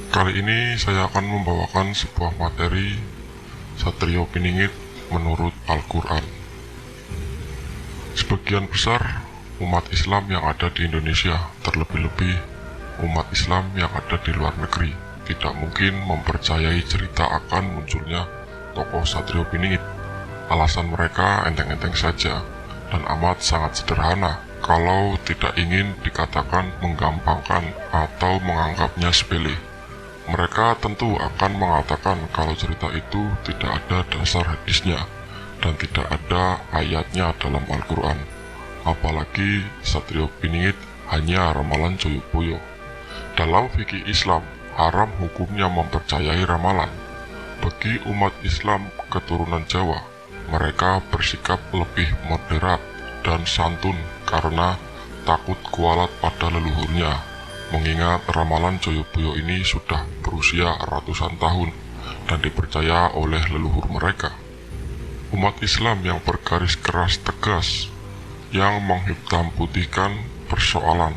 Kali ini saya akan membawakan sebuah materi Satrio Piningit menurut Al-Quran. Sebagian besar umat Islam yang ada di Indonesia, terlebih-lebih umat Islam yang ada di luar negeri, tidak mungkin mempercayai cerita akan munculnya tokoh Satrio Piningit. Alasan mereka enteng-enteng saja dan amat sangat sederhana, kalau tidak ingin dikatakan menggampangkan atau menganggapnya sepele. Mereka tentu akan mengatakan kalau cerita itu tidak ada dasar hadisnya dan tidak ada ayatnya dalam Al-Quran. Apalagi Satrio Piningit hanya ramalan Joyoboyo. Dalam fikih Islam, haram hukumnya mempercayai ramalan. Bagi umat Islam keturunan Jawa, mereka bersikap lebih moderat dan santun karena takut kualat pada leluhurnya. Mengingat ramalan Joyoboyo ini sudah berusia ratusan tahun dan dipercaya oleh leluhur mereka. Umat Islam yang bergaris keras tegas, yang menghitam putihkan persoalan,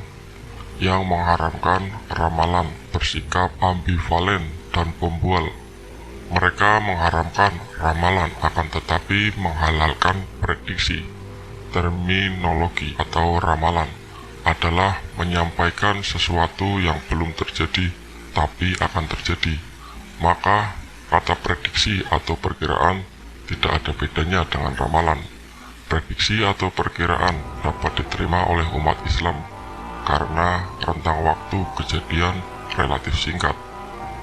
yang mengharamkan ramalan, bersikap ambivalen dan pembual. Mereka mengharamkan ramalan akan tetapi menghalalkan prediksi. Terminologi atau ramalan adalah menyampaikan sesuatu yang belum terjadi tapi akan terjadi. Maka kata prediksi atau perkiraan tidak ada bedanya dengan ramalan. Prediksi atau perkiraan dapat diterima oleh umat Islam karena rentang waktu kejadian relatif singkat.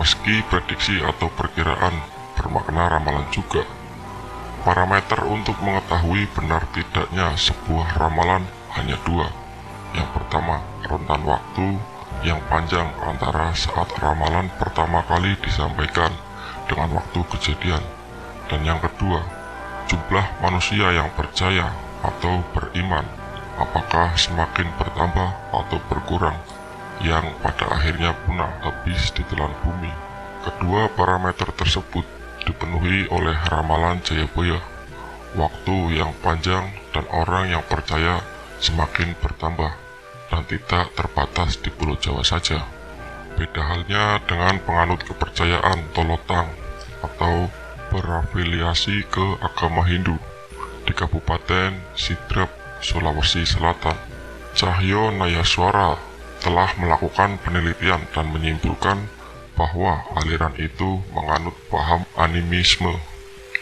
Meski prediksi atau perkiraan bermakna ramalan juga. Parameter untuk mengetahui benar tidaknya sebuah ramalan hanya dua. Yang pertama, rentan waktu yang panjang antara saat ramalan pertama kali disampaikan dengan waktu kejadian. Dan yang kedua, jumlah manusia yang percaya atau beriman, apakah semakin bertambah atau berkurang, yang pada akhirnya punah habis ditelan bumi. Kedua parameter tersebut dipenuhi oleh ramalan Joyoboyo. Waktu yang panjang dan orang yang percaya semakin bertambah dan tidak terbatas di Pulau Jawa saja. Beda halnya dengan penganut kepercayaan Tolotang atau berafiliasi ke agama Hindu di Kabupaten Sidrap, Sulawesi Selatan. Cahyo Nayaswara telah melakukan penelitian dan menyimpulkan bahwa aliran itu menganut paham animisme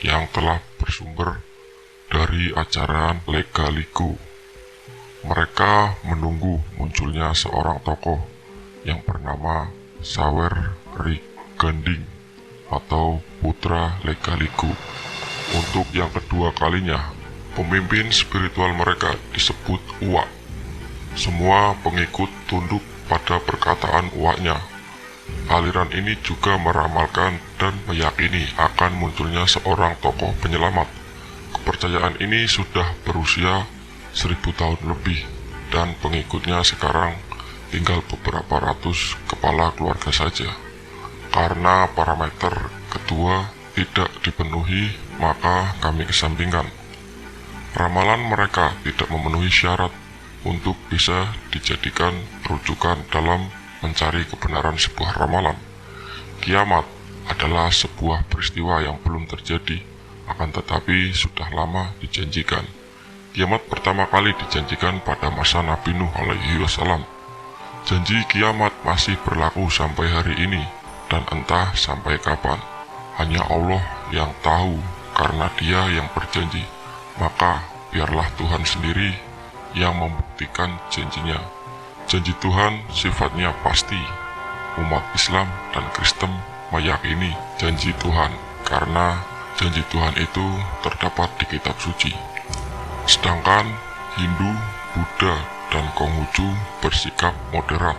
yang telah bersumber dari ajaran Legaligo. Mereka menunggu munculnya seorang tokoh yang bernama Sawer Rigending atau putra Legaligo. Untuk yang kedua kalinya, pemimpin spiritual mereka disebut Uwak. Semua pengikut tunduk pada perkataan Uwaknya. Aliran ini juga meramalkan dan meyakini akan munculnya seorang tokoh penyelamat. Kepercayaan ini sudah berusia 1000 tahun lebih dan pengikutnya sekarang tinggal beberapa ratus kepala keluarga saja. Karena parameter kedua tidak dipenuhi, maka kami kesampingkan. Ramalan mereka tidak memenuhi syarat untuk bisa dijadikan rujukan dalam mencari kebenaran sebuah ramalan. Kiamat adalah sebuah peristiwa yang belum terjadi, akan tetapi sudah lama dijanjikan. Kiamat pertama kali dijanjikan pada masa Nabi Nuh alaihi wassalam. Janji kiamat masih berlaku sampai hari ini dan entah sampai kapan. Hanya Allah yang tahu karena Dia yang berjanji. Maka biarlah Tuhan sendiri yang membuktikan janjinya. Janji Tuhan sifatnya pasti. Umat Islam dan Kristen meyakini janji Tuhan karena janji Tuhan itu terdapat di kitab suci. Sedangkan Hindu, Buddha, dan Konghucu bersikap moderat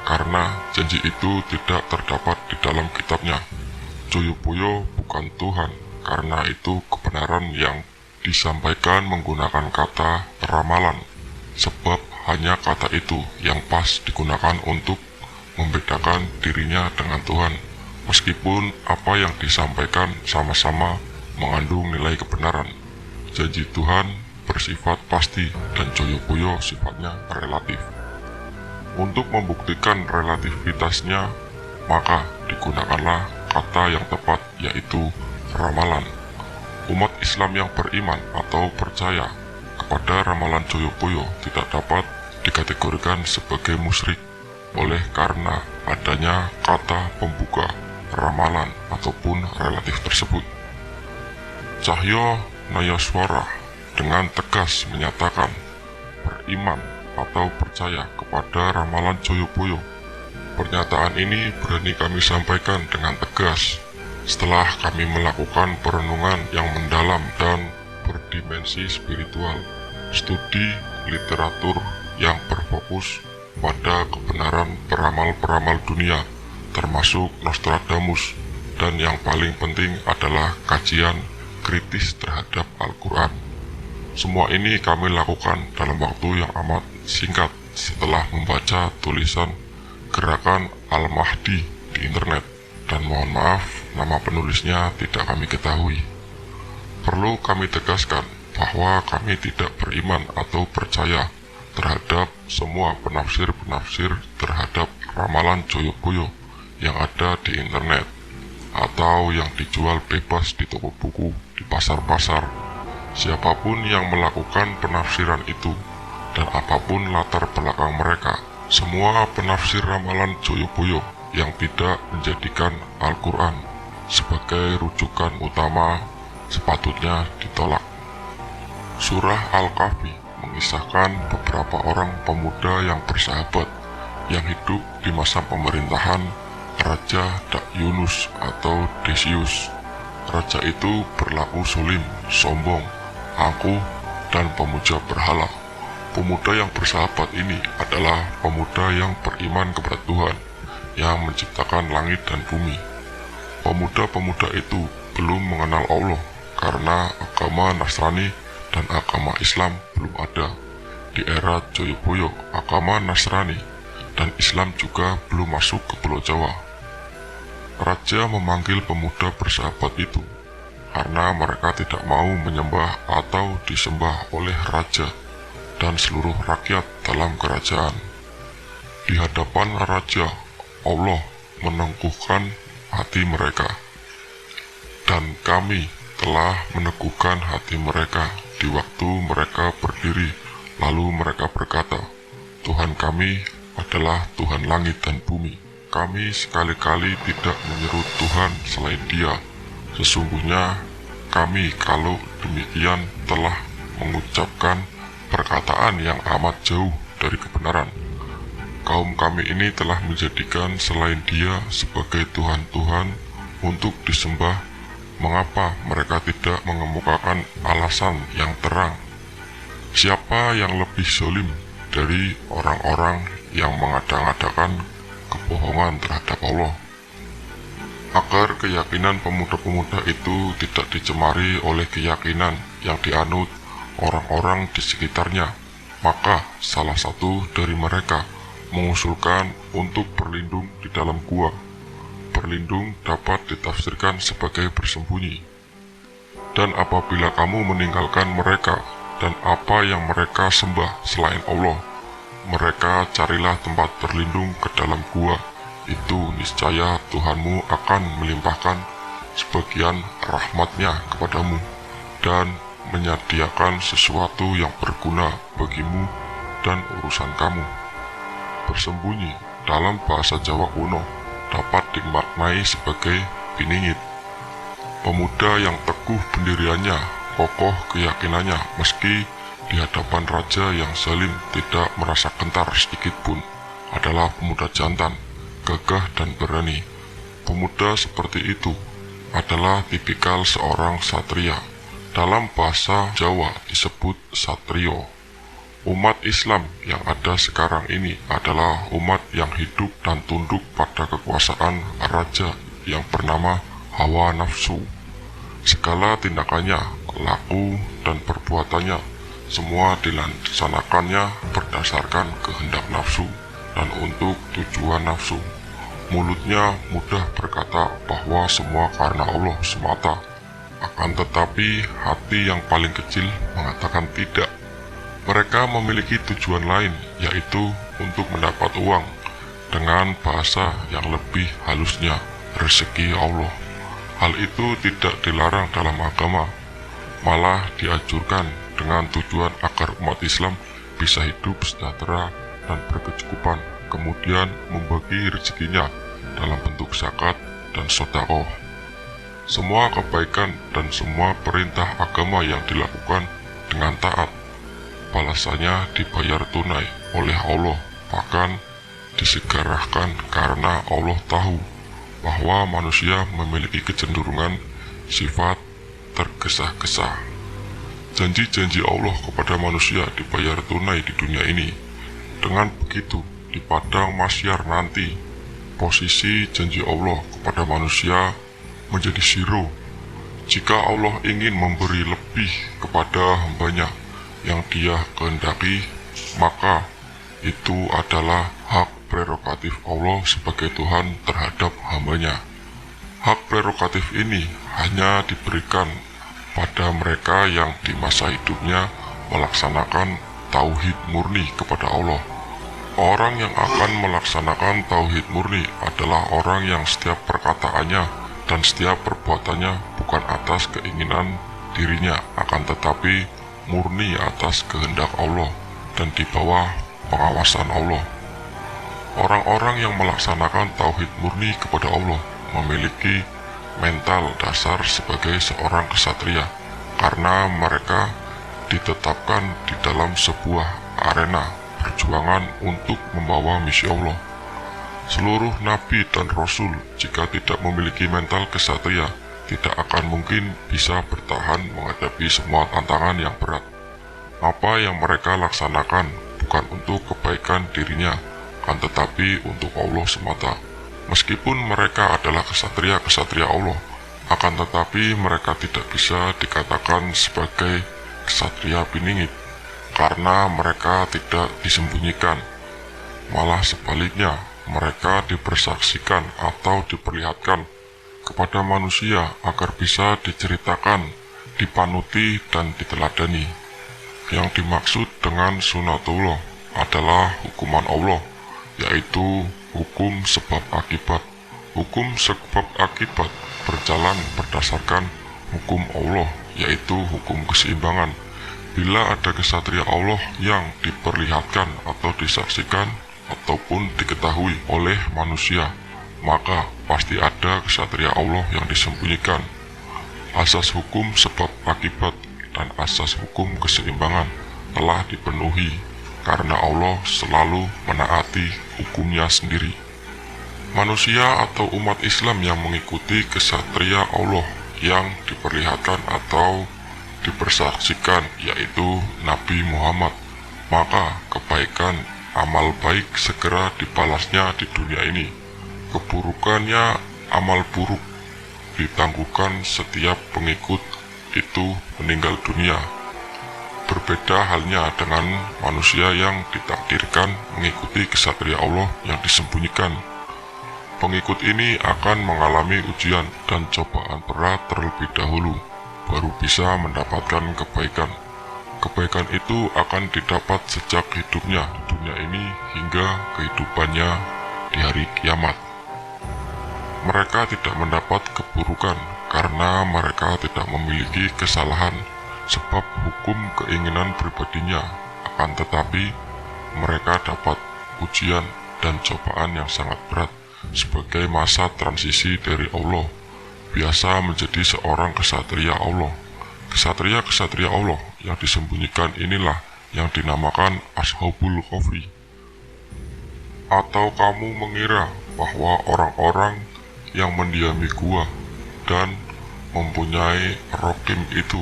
karena janji itu tidak terdapat di dalam kitabnya. Joyoboyo bukan Tuhan karena itu kebenaran yang disampaikan menggunakan kata ramalan, sebab hanya kata itu yang pas digunakan untuk membedakan dirinya dengan Tuhan, meskipun apa yang disampaikan sama-sama mengandung nilai kebenaran. Janji Tuhan bersifat pasti dan Joyoboyo sifatnya relatif. Untuk membuktikan relativitasnya, maka digunakanlah kata yang tepat, yaitu ramalan. Umat Islam yang beriman atau percaya kepada ramalan Joyo-Boyo tidak dapat dikategorikan sebagai musyrik oleh karena adanya kata pembuka ramalan ataupun relatif tersebut. Cahyo Nayaswara dengan tegas menyatakan beriman atau percaya kepada ramalan Joyo-Boyo. Pernyataan ini berani kami sampaikan dengan tegas setelah kami melakukan perenungan yang mendalam dan berdimensi spiritual, studi literatur yang berfokus pada kebenaran peramal-peramal dunia, termasuk Nostradamus, dan yang paling penting adalah kajian kritis terhadap Al-Quran. Semua ini kami lakukan dalam waktu yang amat singkat setelah membaca tulisan Gerakan Al-Mahdi di internet, dan mohon maaf, nama penulisnya tidak kami ketahui. Perlu kami tegaskan bahwa kami tidak beriman atau percaya terhadap semua penafsir-penafsir terhadap ramalan Joyo-Boyo yang ada di internet atau yang dijual bebas di toko buku, di pasar-pasar. Siapapun yang melakukan penafsiran itu dan apapun latar belakang mereka, semua penafsir ramalan Joyo-Boyo yang tidak menjadikan Al-Quran sebagai rujukan utama sepatutnya ditolak. Surah Al-Kahfi mengisahkan beberapa orang pemuda yang bersahabat yang hidup di masa pemerintahan Raja Dakyunus atau Decius. Raja itu berlaku sulim, sombong, angkuh, dan pemuja berhala. Pemuda yang bersahabat ini adalah pemuda yang beriman kepada Tuhan yang menciptakan langit dan bumi. Pemuda-pemuda itu belum mengenal Allah karena agama Nasrani dan agama Islam belum ada. Di era Joyo-Boyo, agama Nasrani dan Islam juga belum masuk ke Pulau Jawa. Raja memanggil pemuda bersahabat itu karena mereka tidak mau menyembah atau disembah oleh raja dan seluruh rakyat dalam kerajaan. Di hadapan raja, Allah meneguhkan hati mereka, dan kami telah meneguhkan hati mereka di waktu mereka berdiri. Lalu mereka berkata, Tuhan kami adalah Tuhan langit dan bumi. Kami sekali-kali tidak menyeru Tuhan selain Dia. Sesungguhnya kami kalau demikian telah mengucapkan perkataan yang amat jauh dari kebenaran. Kaum kami ini telah menjadikan selain Dia sebagai Tuhan-Tuhan untuk disembah. Mengapa mereka tidak mengemukakan alasan yang terang? Siapa yang lebih zalim dari orang-orang yang mengada-ngadakan kebohongan terhadap Allah? Agar keyakinan pemuda-pemuda itu tidak dicemari oleh keyakinan yang dianut orang-orang di sekitarnya, maka salah satu dari mereka mengusulkan untuk berlindung di dalam gua. Berlindung dapat ditafsirkan sebagai bersembunyi. Dan apabila kamu meninggalkan mereka dan apa yang mereka sembah selain Allah, mereka carilah tempat berlindung ke dalam gua. Itu niscaya Tuhanmu akan melimpahkan sebagian rahmatnya kepadamu dan menyediakan sesuatu yang berguna bagimu dan urusan kamu. Bersembunyi dalam bahasa Jawa kuno dapat dimaknai sebagai piningit. Pemuda yang teguh pendiriannya, kokoh keyakinannya, meski di hadapan raja yang zalim tidak merasa gentar sedikit pun, adalah pemuda jantan, gagah dan berani. Pemuda seperti itu adalah tipikal seorang satria. Dalam bahasa Jawa disebut satrio. Umat Islam yang ada sekarang ini adalah umat yang hidup dan tunduk pada kekuasaan raja yang bernama hawa nafsu. Segala tindakannya, laku dan perbuatannya semua dilaksanakannya berdasarkan kehendak nafsu dan untuk tujuan nafsu. Mulutnya mudah berkata bahwa semua karena Allah semata, akan tetapi hati yang paling kecil mengatakan tidak. Mereka memiliki tujuan lain, yaitu untuk mendapat uang, dengan bahasa yang lebih halusnya, rezeki Allah. Hal itu tidak dilarang dalam agama, malah dianjurkan dengan tujuan agar umat Islam bisa hidup sejahtera dan berkecukupan, kemudian membagi rezekinya dalam bentuk zakat dan sedekah. Semua kebaikan dan semua perintah agama yang dilakukan dengan taat, balasannya dibayar tunai oleh Allah, bahkan disegerakan karena Allah tahu bahwa manusia memiliki kecenderungan sifat tergesa-gesa. Janji-janji Allah kepada manusia dibayar tunai di dunia ini. Dengan begitu, di padang mahsyar nanti, posisi janji Allah kepada manusia menjadi zero. Jika Allah ingin memberi lebih kepada hambanya yang dia kehendaki, maka itu adalah hak prerogatif Allah sebagai Tuhan terhadap hambanya. Hak prerogatif ini hanya diberikan pada mereka yang di masa hidupnya melaksanakan tauhid murni kepada Allah. Orang yang akan melaksanakan tauhid murni adalah orang yang setiap perkataannya dan setiap perbuatannya bukan atas keinginan dirinya, akan tetapi murni atas kehendak Allah dan di bawah pengawasan Allah. Orang-orang yang melaksanakan tauhid murni kepada Allah memiliki mental dasar sebagai seorang ksatria, karena mereka ditetapkan di dalam sebuah arena perjuangan untuk membawa misi Allah. Seluruh nabi dan rasul, jika tidak memiliki mental ksatria, tidak akan mungkin bisa bertahan menghadapi semua tantangan yang berat. Apa yang mereka laksanakan bukan untuk kebaikan dirinya, akan tetapi untuk Allah semata. Meskipun mereka adalah ksatria-ksatria Allah, akan tetapi mereka tidak bisa dikatakan sebagai ksatria biningit, karena mereka tidak disembunyikan. Malah sebaliknya, mereka dipersaksikan atau diperlihatkan kepada manusia agar bisa diceritakan, dipanuti, dan diteladani. Yang dimaksud dengan sunatullah adalah hukuman Allah, yaitu hukum sebab akibat. Hukum sebab akibat berjalan berdasarkan hukum Allah, yaitu hukum keseimbangan. Bila ada ksatria Allah yang diperlihatkan atau disaksikan ataupun diketahui oleh manusia, maka pasti ada ksatria Allah yang disembunyikan. Asas hukum sebab akibat dan asas hukum keseimbangan telah dipenuhi karena Allah selalu menaati hukumnya sendiri. Manusia atau umat Islam yang mengikuti ksatria Allah yang diperlihatkan atau dipersaksikan, yaitu Nabi Muhammad, maka kebaikan amal baik segera dibalasnya di dunia ini. Keburukannya amal buruk ditangguhkan setiap pengikut itu meninggal dunia. Berbeda halnya dengan manusia yang ditakdirkan mengikuti ksatria Allah yang disembunyikan. Pengikut ini akan mengalami ujian dan cobaan berat terlebih dahulu, baru bisa mendapatkan kebaikan. Kebaikan itu akan didapat sejak hidupnya di dunia ini hingga kehidupannya di hari kiamat. Mereka tidak mendapat keburukan karena mereka tidak memiliki kesalahan sebab hukum keinginan pribadinya, akan tetapi mereka dapat ujian dan cobaan yang sangat berat sebagai masa transisi dari Allah biasa menjadi seorang ksatria Allah. Ksatria-ksatria Allah yang disembunyikan inilah yang dinamakan Ashabul Kahfi. Atau kamu mengira bahwa orang-orang yang mendiami gua dan mempunyai rokim itu,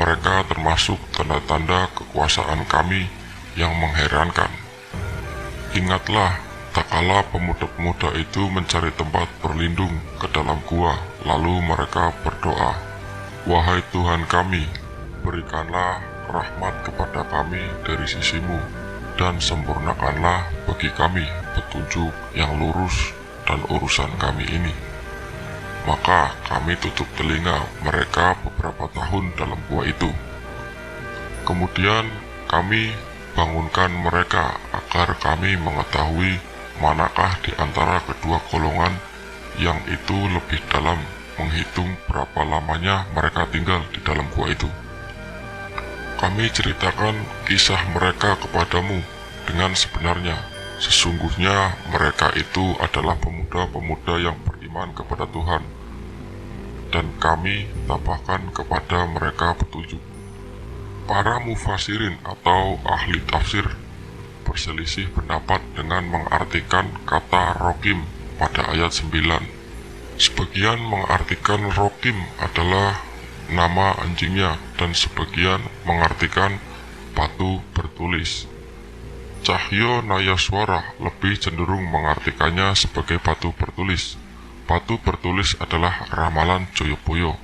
mereka termasuk tanda-tanda kekuasaan kami yang mengherankan? Ingatlah, tak kala pemuda-pemuda itu mencari tempat berlindung ke dalam gua, lalu mereka berdoa, "Wahai Tuhan kami, berikanlah rahmat kepada kami dari sisimu, dan sempurnakanlah bagi kami petunjuk yang lurus dan urusan kami ini." Maka kami tutup telinga mereka beberapa tahun dalam gua itu. Kemudian kami bangunkan mereka agar kami mengetahui manakah di antara kedua golongan yang itu lebih dalam menghitung berapa lamanya mereka tinggal di dalam gua itu. Kami ceritakan kisah mereka kepadamu dengan sebenarnya. Sesungguhnya mereka itu adalah pemuda-pemuda yang beriman kepada Tuhan, dan kami tambahkan kepada mereka petunjuk. Para mufasirin atau ahli tafsir berselisih pendapat dengan mengartikan kata rokim pada ayat 9. Sebagian mengartikan rokim adalah nama anjingnya, dan sebagian mengartikan batu bertulis. Cahyo Nayaswara lebih cenderung mengartikannya sebagai batu bertulis. Batu bertulis adalah ramalan Joyoboyo.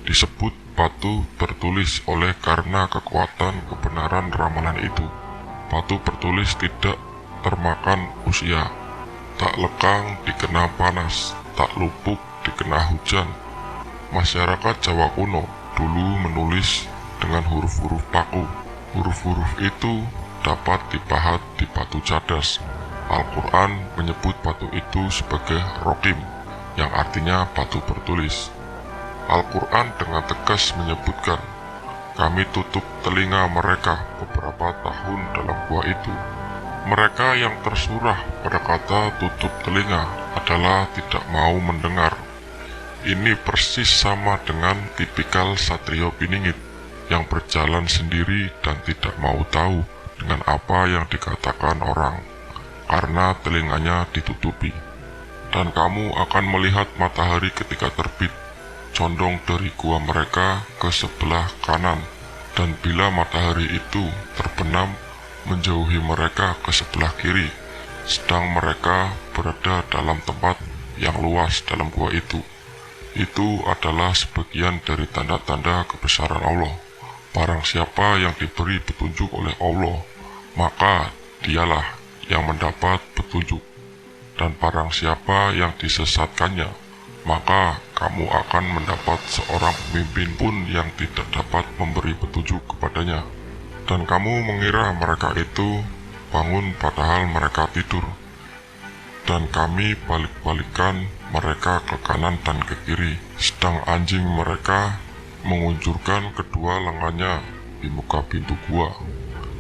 Disebut batu bertulis oleh karena kekuatan kebenaran ramalan itu. Batu bertulis tidak termakan usia, tak lekang dikena panas, tak lupuk dikena hujan. Masyarakat Jawa kuno dulu menulis dengan huruf-huruf paku. Huruf-huruf itu dapat dipahat di batu cadas. Al-Quran menyebut batu itu sebagai rokim, yang artinya batu bertulis. Al-Quran dengan tegas menyebutkan, kami tutup telinga mereka beberapa tahun dalam gua itu. Mereka yang tersurah pada kata tutup telinga adalah tidak mau mendengar. Ini persis sama dengan tipikal Satrio Piningit yang berjalan sendiri dan tidak mau tahu dengan apa yang dikatakan orang, karena telinganya ditutupi. Dan kamu akan melihat matahari ketika terbit, condong dari gua mereka ke sebelah kanan, dan bila matahari itu terbenam, menjauhi mereka ke sebelah kiri, sedang mereka berada dalam tempat yang luas dalam gua itu. Itu adalah sebagian dari tanda-tanda kebesaran Allah. Barang siapa yang diberi petunjuk oleh Allah, maka dialah yang mendapat petunjuk. Dan barang siapa yang disesatkannya, maka kamu akan mendapat seorang pemimpin pun yang tidak dapat memberi petunjuk kepadanya. Dan kamu mengira mereka itu bangun padahal mereka tidur. Dan kami balik-balikan mereka ke kanan dan ke kiri, sedang anjing mereka mengunjurkan kedua lengannya di muka pintu gua.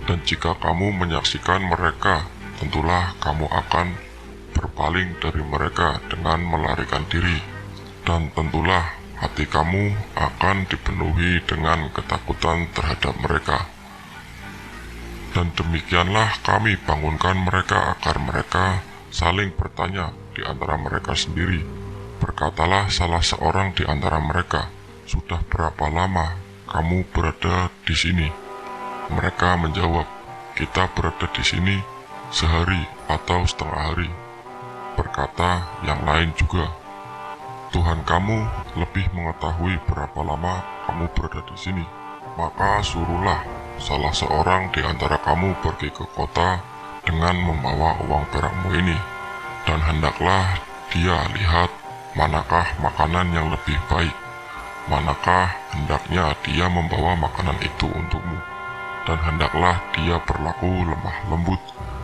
Dan jika kamu menyaksikan mereka, tentulah kamu akan berpaling dari mereka dengan melarikan diri. Dan tentulah hati kamu akan dipenuhi dengan ketakutan terhadap mereka. Dan demikianlah kami bangunkan mereka agar mereka saling bertanya di antara mereka sendiri. Berkatalah salah seorang di antara mereka, sudah berapa lama kamu berada di sini? Mereka menjawab, kita berada di sini sehari atau setengah hari. Berkata yang lain juga, Tuhan kamu lebih mengetahui berapa lama kamu berada di sini. Maka suruhlah salah seorang di antara kamu pergi ke kota dengan membawa uang perakmu ini, dan hendaklah dia lihat manakah makanan yang lebih baik, manakah hendaknya dia membawa makanan itu untukmu, dan hendaklah dia berlaku lemah lembut,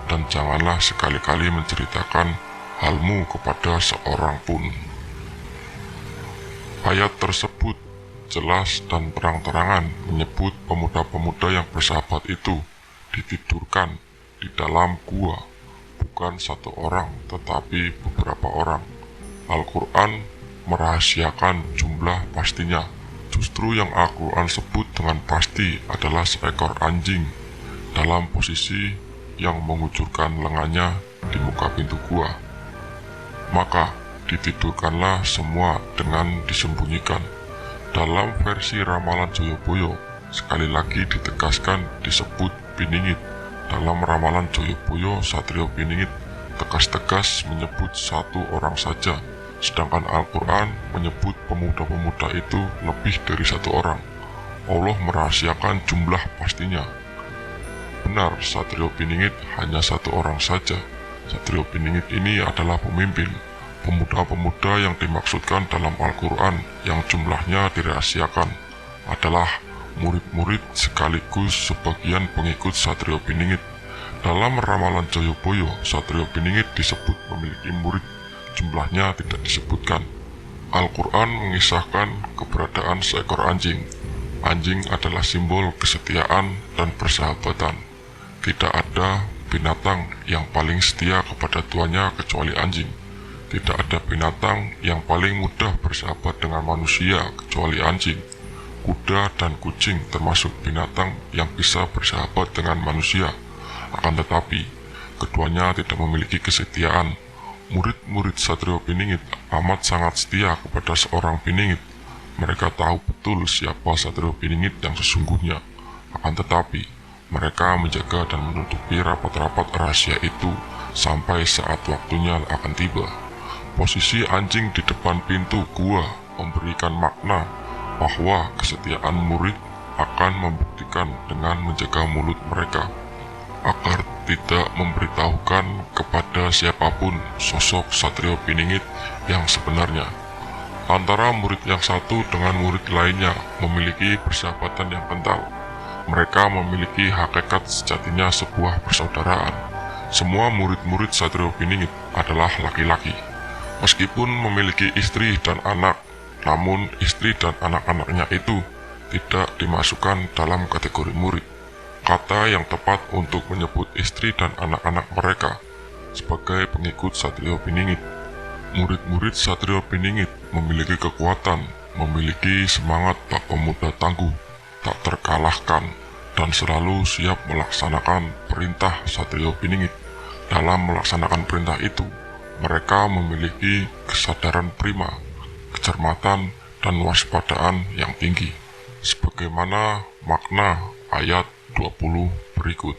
dan janganlah sekali-kali menceritakan halmu kepada seorang pun. Ayat tersebut jelas dan terang-terangan menyebut pemuda-pemuda yang bersahabat itu ditidurkan di dalam gua, bukan satu orang tetapi beberapa orang. Al-Quran merahasiakan jumlah pastinya. Justru yang Al-Quran sebut dengan pasti adalah seekor anjing dalam posisi yang mengucurkan lengannya di muka pintu gua. Maka ditidurkanlah semua dengan disembunyikan. Dalam versi ramalan Joyoboyo sekali lagi ditegaskan disebut piningit. Dalam ramalan Joyoboyo Satrio Piningit tegas-tegas menyebut satu orang saja, sedangkan Al-Quran menyebut pemuda-pemuda itu lebih dari satu orang. Allah merahasiakan jumlah pastinya. Benar, Satrio Piningit hanya satu orang saja. Satrio Piningit ini adalah pemimpin. Pemuda-pemuda yang dimaksudkan dalam Al-Quran yang jumlahnya dirahasiakan adalah murid-murid sekaligus sebagian pengikut Satrio Piningit. Dalam ramalan Joyoboyo, Satrio Piningit disebut memiliki murid, jumlahnya tidak disebutkan. Al-Quran mengisahkan keberadaan seekor anjing. Anjing adalah simbol kesetiaan dan persahabatan. Tidak ada binatang yang paling setia kepada tuannya kecuali anjing. Tidak ada binatang yang paling mudah bersahabat dengan manusia kecuali anjing. Kuda dan kucing termasuk binatang yang bisa bersahabat dengan manusia. Akan tetapi, keduanya tidak memiliki kesetiaan. Murid-murid Satrio Piningit amat sangat setia kepada seorang Piningit. Mereka tahu betul siapa Satrio Piningit yang sesungguhnya. Akan tetapi, mereka menjaga dan menutupi rapat-rapat rahasia itu sampai saat waktunya akan tiba. Posisi anjing di depan pintu gua memberikan makna bahwa kesetiaan murid akan membuktikan dengan menjaga mulut mereka agar tidak memberitahukan kepada siapapun sosok Satrio Piningit yang sebenarnya. Antara murid yang satu dengan murid lainnya memiliki persahabatan yang kental. Mereka memiliki hakikat sejatinya sebuah persaudaraan. Semua murid-murid Satrio Piningit adalah laki-laki. Meskipun memiliki istri dan anak, namun istri dan anak-anaknya itu tidak dimasukkan dalam kategori murid. Kata yang tepat untuk menyebut istri dan anak-anak mereka sebagai pengikut Satrio Piningit. Murid-murid Satrio Piningit memiliki kekuatan, memiliki semangat bak pemuda tangguh, tak terkalahkan, dan selalu siap melaksanakan perintah Satrio Piningit. Dalam melaksanakan perintah itu, mereka memiliki kesadaran prima, kecermatan, dan waspadaan yang tinggi. Sebagaimana makna ayat 20 berikut.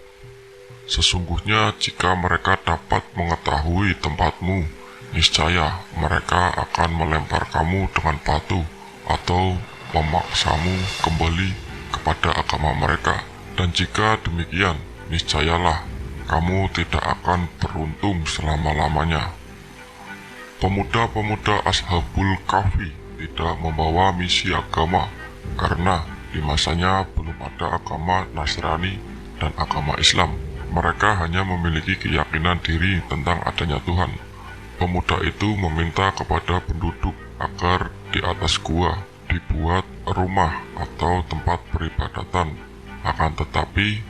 Sesungguhnya jika mereka dapat mengetahui tempatmu, niscaya mereka akan melempar kamu dengan batu atau memaksamu kembali kepada agama mereka. Dan jika demikian, niscayalah kamu tidak akan beruntung selama-lamanya. Pemuda-pemuda Ashabul Kahfi tidak membawa misi agama karena di masanya belum ada agama Nasrani dan agama Islam. Mereka hanya memiliki keyakinan diri tentang adanya Tuhan. Pemuda itu meminta kepada penduduk agar di atas gua dibuat rumah atau tempat peribadatan. Akan tetapi,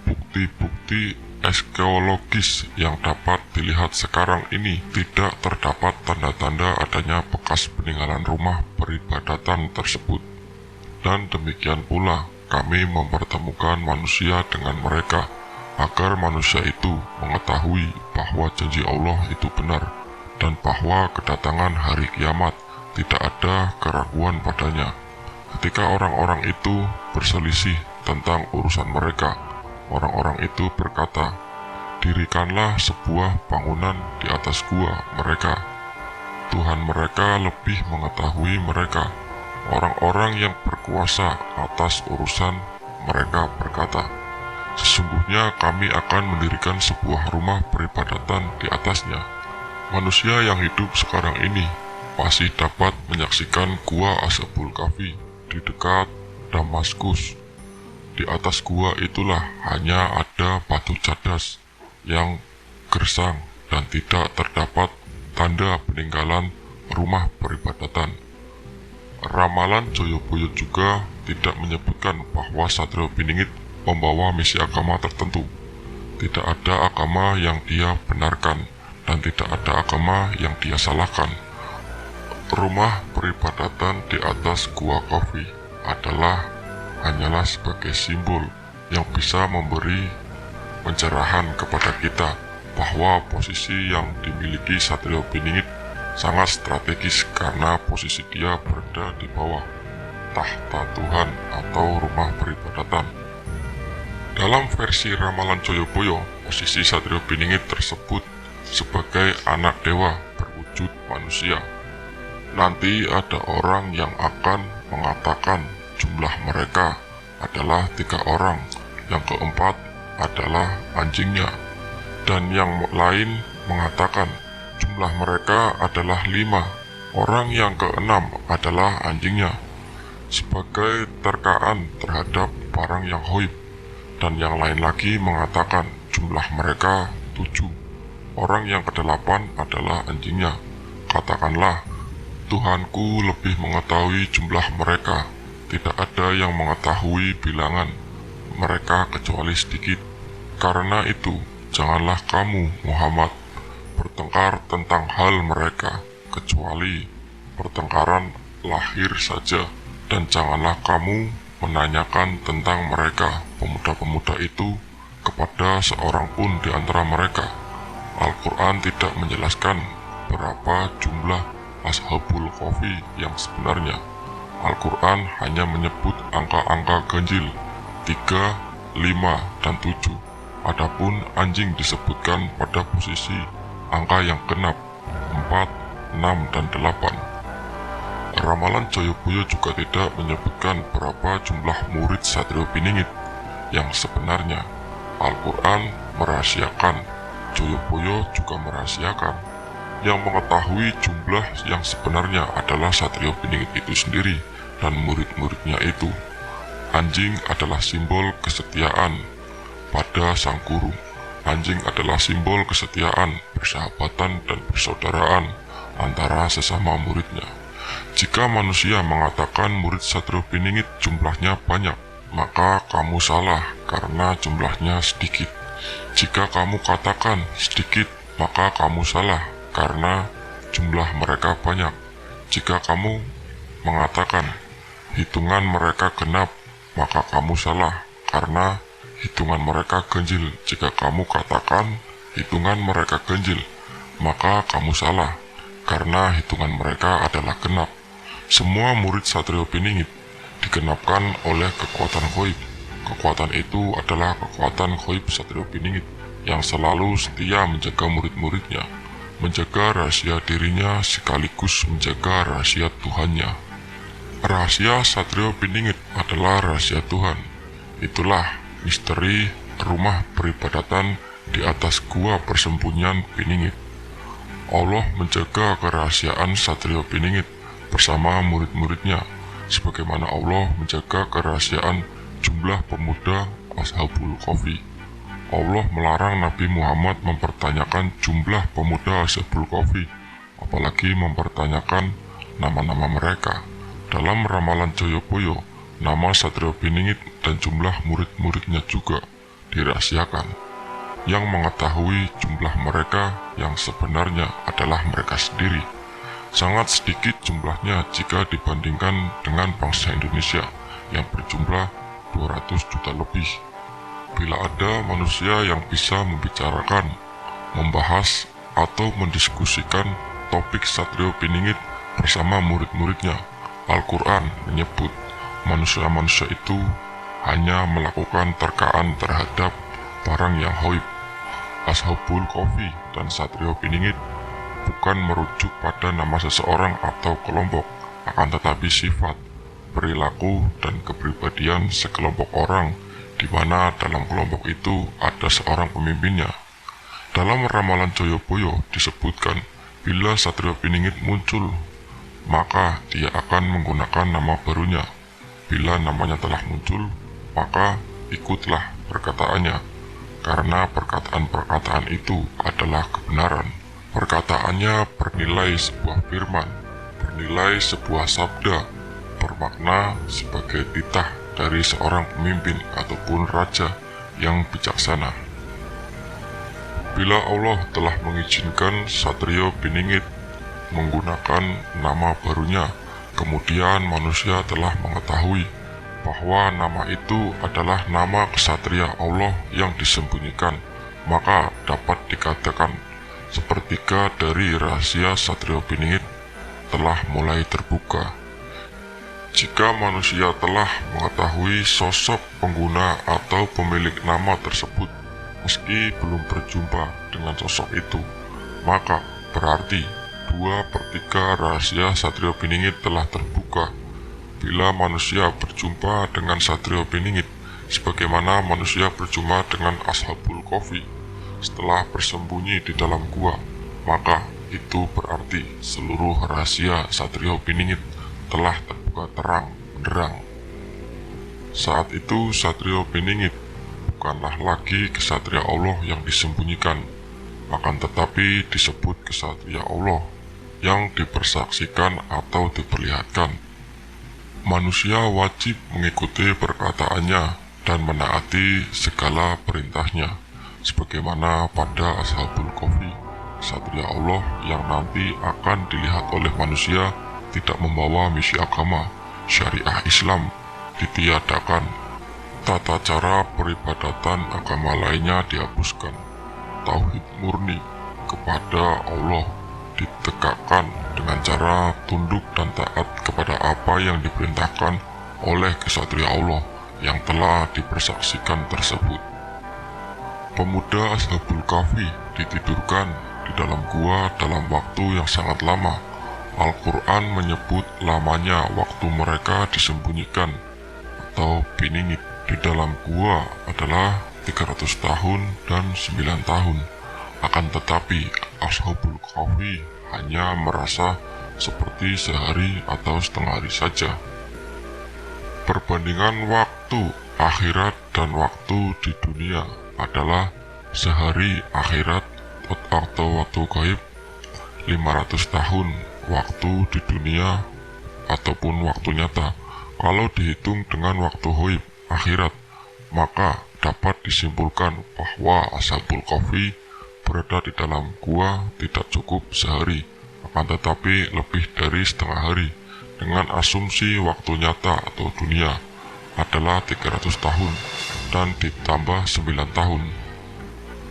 bukti-bukti arkeologis yang dapat dilihat sekarang ini tidak terdapat tanda-tanda adanya bekas peninggalan rumah peribadatan tersebut. Dan demikian pula kami mempertemukan manusia dengan mereka agar manusia itu mengetahui bahwa janji Allah itu benar dan bahwa kedatangan hari kiamat tidak ada keraguan padanya. Ketika orang-orang itu berselisih tentang urusan mereka, orang-orang itu berkata, "Dirikanlah sebuah bangunan di atas gua mereka. Tuhan mereka lebih mengetahui mereka." Orang-orang yang berkuasa atas urusan mereka berkata, "Sesungguhnya kami akan mendirikan sebuah rumah peribadatan di atasnya." Manusia yang hidup sekarang ini masih dapat menyaksikan gua Ashabul Kahfi di dekat Damaskus. Di atas gua itulah hanya ada batu cadas yang gersang dan tidak terdapat tanda peninggalan rumah peribadatan. Ramalan Joyoboyo juga tidak menyebutkan bahwa Satrio Piningit membawa misi agama tertentu. Tidak ada agama yang dia benarkan dan tidak ada agama yang dia salahkan. Rumah peribadatan di atas Gua Kahfi hanyalah sebagai simbol yang bisa memberi pencerahan kepada kita bahwa posisi yang dimiliki Satrio Piningit sangat strategis karena posisi dia berada di bawah tahta Tuhan atau rumah peribadatan. Dalam versi ramalan Joyoboyo, posisi Satrio Piningit tersebut sebagai anak dewa berwujud manusia. Nanti ada orang yang akan mengatakan jumlah mereka adalah 3 orang, yang keempat adalah anjingnya, dan yang lain mengatakan jumlah mereka adalah 5, orang yang keenam adalah anjingnya, sebagai terkaan terhadap barang yang hoib. Dan yang lain lagi mengatakan jumlah mereka 7. Orang yang ke-8 adalah anjingnya. Katakanlah, Tuhanku lebih mengetahui jumlah mereka. Tidak ada yang mengetahui bilangan mereka kecuali sedikit. Karena itu, janganlah kamu, Muhammad, bertengkar tentang hal mereka, kecuali pertengkaran lahir saja. Dan janganlah kamu menanyakan tentang mereka, pemuda-pemuda itu, kepada seorang pun di antara mereka. Al-Quran tidak menjelaskan berapa jumlah Ashabul Kahfi yang sebenarnya. Al-Quran hanya menyebut angka-angka ganjil 3, 5, dan 7. Adapun anjing disebutkan pada posisi angka yang genap 4, 6, dan 8. Ramalan Joyoboyo juga tidak menyebutkan berapa jumlah murid Satrio Piningit yang sebenarnya. Al-Quran merahasiakan, Joyoboyo juga merahasiakan. Yang mengetahui jumlah yang sebenarnya adalah Satrio Piningit itu sendiri dan murid-muridnya itu. Anjing adalah simbol kesetiaan pada sang guru. Anjing adalah simbol kesetiaan, persahabatan, dan persaudaraan antara sesama muridnya. Jika manusia mengatakan murid Satrio Piningit jumlahnya banyak, maka kamu salah karena jumlahnya sedikit. Jika kamu katakan sedikit, maka kamu salah karena jumlah mereka banyak. Jika kamu mengatakan hitungan mereka genap, maka kamu salah karena hitungan mereka ganjil. Jika kamu katakan hitungan mereka ganjil, maka kamu salah karena hitungan mereka adalah genap. Semua murid Satrio Piningit digenapkan oleh kekuatan ghaib. Kekuatan itu adalah kekuatan ghaib Satrio Piningit yang selalu setia menjaga murid-muridnya, menjaga rahasia dirinya sekaligus menjaga rahasia Tuhannya. Rahasia Satrio Piningit adalah rahasia Tuhan. Itulah misteri rumah peribadatan di atas gua persembunyian Piningit. Allah menjaga kerahasiaan Satrio Piningit bersama murid-muridnya, sebagaimana Allah menjaga kerahasiaan jumlah pemuda Ashabul Kahfi. Allah melarang Nabi Muhammad mempertanyakan jumlah pemuda Ashabul Kahfi, apalagi mempertanyakan nama-nama mereka. Dalam ramalan Joyoboyo, nama Satrio Piningit dan jumlah murid-muridnya juga dirahasiakan. Yang mengetahui jumlah mereka yang sebenarnya adalah mereka sendiri. Sangat sedikit jumlahnya jika dibandingkan dengan bangsa Indonesia yang berjumlah 200 juta lebih. Bila ada manusia yang bisa membicarakan, membahas, atau mendiskusikan topik Satrio Piningit bersama murid-muridnya, Al-Quran menyebut manusia-manusia itu hanya melakukan terkaan terhadap barang yang ghaib. Ashabul Kahfi dan Satrio Piningit bukan merujuk pada nama seseorang atau kelompok, akan tetapi sifat, perilaku, dan kepribadian sekelompok orang, di mana dalam kelompok itu ada seorang pemimpinnya. Dalam ramalan Joyoboyo disebutkan, bila Satrio Piningit muncul, maka dia akan menggunakan nama barunya. Bila namanya telah muncul, maka ikutlah perkataannya, karena perkataan-perkataan itu adalah kebenaran. Perkataannya bernilai sebuah firman, bernilai sebuah sabda, bermakna sebagai titah dari seorang pemimpin ataupun raja yang bijaksana. Bila Allah telah mengizinkan Satrio Piningit menggunakan nama barunya, kemudian manusia telah mengetahui bahwa nama itu adalah nama kesatria Allah yang disembunyikan, maka dapat dikatakan sepertiga dari rahasia Satrio Piningit telah mulai terbuka. Jika manusia telah mengetahui sosok pengguna atau pemilik nama tersebut, meski belum berjumpa dengan sosok itu, maka berarti 2/3 rahasia Satrio Piningit telah terbuka. Bila manusia berjumpa dengan Satrio Piningit, sebagaimana manusia berjumpa dengan Ashabul Kahfi setelah bersembunyi di dalam gua, maka itu berarti seluruh rahasia Satrio Piningit telah terbuka terang benderang. Saat itu Satrio Piningit bukanlah lagi kesatria Allah yang disembunyikan, akan tetapi disebut kesatria Allah yang dipersaksikan atau diperlihatkan. Manusia wajib mengikuti perkataannya dan menaati segala perintahnya, sebagaimana pada Ashabul Kahfi, kesatria Allah yang nanti akan dilihat oleh manusia tidak membawa misi agama, syariah Islam ditiadakan, tata cara peribadatan agama lainnya dihapuskan, tauhid murni kepada Allah ditegakkan dengan cara tunduk dan taat kepada apa yang diperintahkan oleh kesatria Allah yang telah dipersaksikan tersebut. Pemuda Ashabul Kahfi ditidurkan di dalam gua dalam waktu yang sangat lama. Al-Quran menyebut lamanya waktu mereka disembunyikan atau piningit di dalam gua adalah 300 tahun dan 9 tahun. Akan tetapi Ashabul Kahfi hanya merasa seperti sehari atau setengah hari saja. Perbandingan waktu akhirat dan waktu di dunia adalah sehari akhirat atau waktu gaib, 500 tahun waktu di dunia ataupun waktu nyata. Kalau dihitung dengan waktu gaib akhirat, maka dapat disimpulkan bahwa Ashabul Kahfi berada di dalam gua tidak cukup sehari, akan tetapi lebih dari setengah hari, dengan asumsi waktu nyata atau dunia adalah 300 tahun dan ditambah 9 tahun.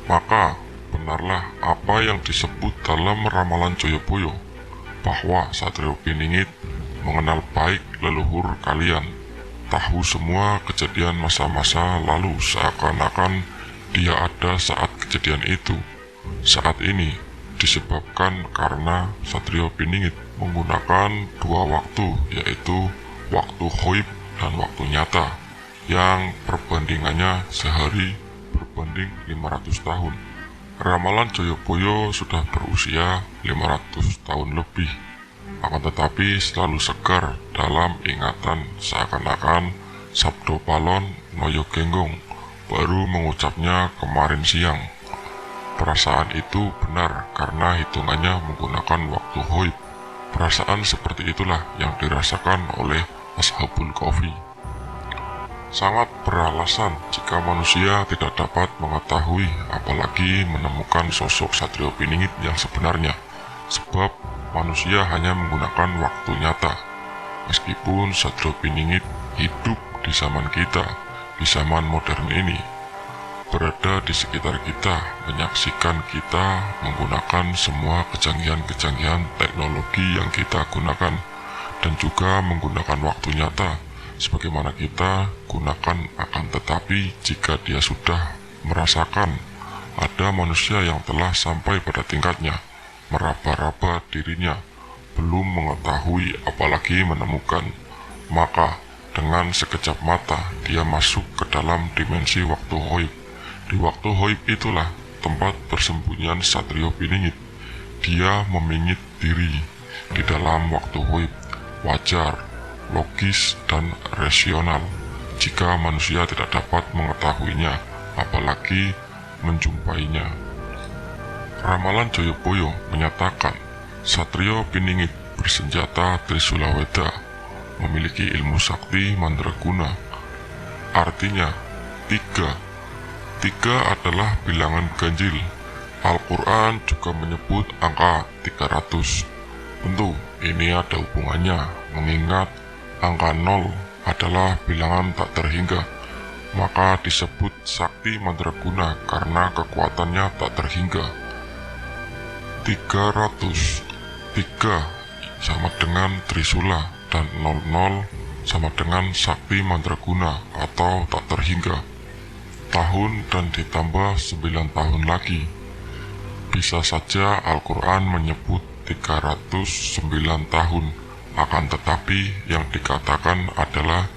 Maka benarlah apa yang disebut dalam ramalan Joyoboyo, bahwa Satrio Piningit mengenal baik leluhur kalian, tahu semua kejadian masa-masa lalu seakan-akan dia ada saat kejadian itu. Saat ini disebabkan karena Satrio Piningit menggunakan dua waktu, yaitu waktu gaib dan waktu nyata, yang perbandingannya sehari berbanding 500 tahun. Ramalan Joyoboyo sudah berusia 500 tahun lebih, akan tetapi selalu segar dalam ingatan, seakan-akan Sabdo Palon Noyo Genggong baru mengucapnya kemarin siang. Perasaan itu benar karena hitungannya menggunakan waktu gaib. Perasaan seperti itulah yang dirasakan oleh Ashabul Kahfi. Sangat beralasan jika manusia tidak dapat mengetahui apalagi menemukan sosok Satrio Piningit yang sebenarnya, sebab manusia hanya menggunakan waktu nyata. Meskipun Satrio Piningit hidup di zaman kita, di zaman modern ini, berada di sekitar kita, menyaksikan kita menggunakan semua kecanggihan-kecanggihan teknologi yang kita gunakan, dan juga menggunakan waktu nyata sebagaimana kita gunakan. Akan tetapi jika dia sudah merasakan ada manusia yang telah sampai pada tingkatnya, meraba-raba dirinya, belum mengetahui apalagi menemukan, maka dengan sekejap mata dia masuk ke dalam dimensi waktu gaib. Di waktu gaib itulah tempat persembunyian Satrio Piningit. Dia memingit diri di dalam waktu gaib. Wajar, logis, dan rasional jika manusia tidak dapat mengetahuinya, apalagi menjumpainya. Ramalan Joyoboyo menyatakan Satrio Piningit bersenjata Trisula Weda, memiliki ilmu sakti mandraguna. Artinya tiga adalah bilangan ganjil. Al-Quran juga menyebut angka 300. Tentu ini ada hubungannya, mengingat angka 0 adalah bilangan tak terhingga, maka disebut sakti mandraguna karena kekuatannya tak terhingga. 300, 3 sama dengan Trisula, dan 00 sama dengan sakti mandraguna atau tak terhingga. Tahun dan ditambah 9 tahun lagi. Bisa saja Al-Quran menyebut 309 tahun, akan tetapi yang dikatakan adalah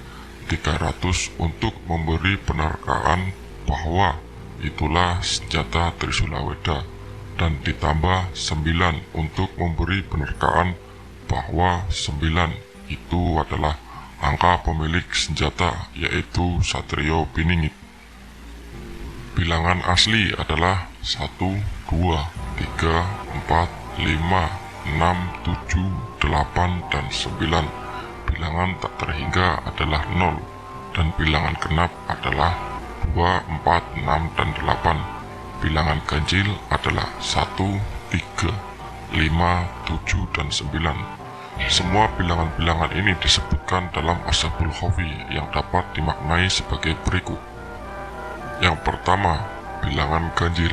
300 untuk memberi penerkaan bahwa itulah senjata Trisula Weda, dan ditambah 9 untuk memberi penerkaan bahwa 9 itu adalah angka pemilik senjata, yaitu Satrio Piningit. Bilangan asli adalah 1, 2, 3, 4, 5, 6, 7, 8, dan 9. Bilangan tak terhingga adalah 0, dan bilangan genap adalah 2, 4, 6, dan 8. Bilangan ganjil adalah 1, 3, 5, 7, dan 9. Semua bilangan-bilangan ini disebutkan dalam Ashabul Kahfi yang dapat dimaknai sebagai berikut. Yang pertama, bilangan ganjil.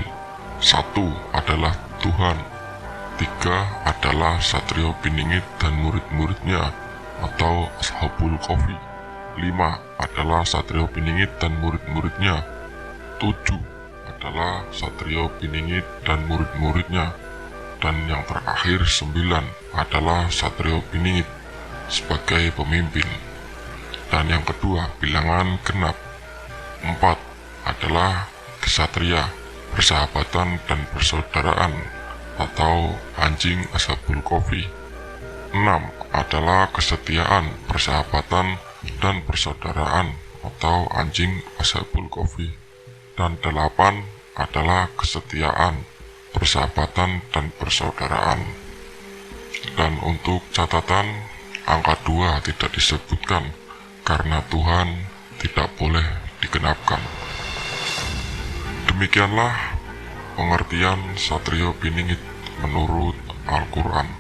1 adalah Tuhan, 3 adalah Satrio Piningit dan murid-muridnya atau Ashabul Kahfi, 5 adalah Satrio Piningit dan murid-muridnya, 7 adalah Satrio Piningit dan murid-muridnya, dan yang terakhir 9 adalah Satrio Piningit sebagai pemimpin. Dan yang kedua, bilangan genap. 4 adalah kesatria, persahabatan dan persaudaraan atau anjing Ashabul Kahfi. 6 adalah kesetiaan, persahabatan dan persaudaraan atau anjing Ashabul Kahfi. Dan 8 adalah kesetiaan, persahabatan dan persaudaraan. Dan untuk catatan, angka 2 tidak disebutkan karena Tuhan tidak boleh digenapkan. Demikianlah pengertian Satrio Piningit menurut Al-Quran.